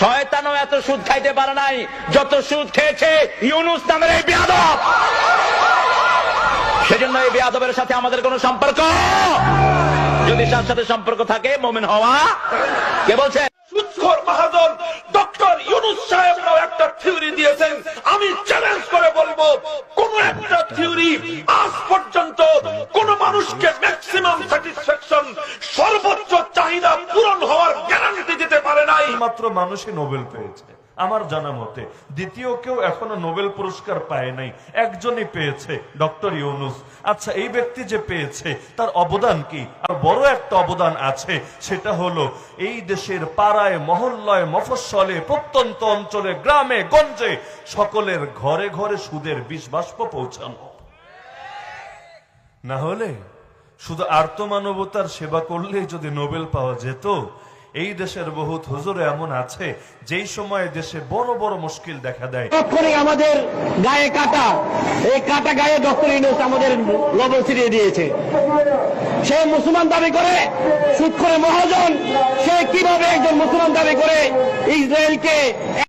শয়তানও এত সুদ খাইতে পারে নাই যত সুদ খেয়েছে ইউনূস নামের এই বেয়াদব। সেজন্য এই বেয়াদবের সাথে আমাদের কোনো সম্পর্ক, যদি তার সাথে সম্পর্ক থাকে মুমিন হওয়া। কে বলছে? সুদখোর মহাজন ডক্টর ইউনূস সাহেবরাও একটা থিওরি দিয়েছেন। আমি চ্যালেঞ্জ করে বলবো, কোন একটা থিওরি আজ পর্যন্ত কোন মানুষকে ম্যাক্সিমাম স্যাটিসফ্যাকশন, সর্বোচ্চ চাহিদা পূরণ হওয়ার গ্যারান্টি দিতে পারে নাই। মাত্র মানুষই নোবেল পেয়েছে আমার জানা মতে, দ্বিতীয় কেউ এখনো নোবেল পুরস্কার পায় নাই, একজনই পেয়েছে, ডক্টর ইউনূস। আচ্ছা, এই ব্যক্তি যে পেয়েছে তার অবদান কি? আর বড় একটা অবদান আছে, সেটা হলো এই দেশের পাড়ায় মহল্লায় মফস্বলে প্রত্যন্ত অঞ্চলে গ্রামে গঞ্জে সকলের ঘরে ঘরে সুদের বিষ বাষ্প পৌঁছানো। না হলে শুধু আর্তমানবতার সেবা করলেই যদি নোবেল পাওয়া যেত। এই দেশের বহুত হুজুর এমন আছে যেই সময় দেশে বড় বড় মুশকিল দেখা দেয়, তখনই আমাদের গায়ে কাটা, এই কাটা গায়ে ডক্টর ইউনূস আমাদের লবণ ছিটিয়ে দিয়েছে। সে মুসলমান দাবি করে, সুদখোর মহাজন, সে কিভাবে একজন মুসলমান দাবি করে ইসরায়েলকে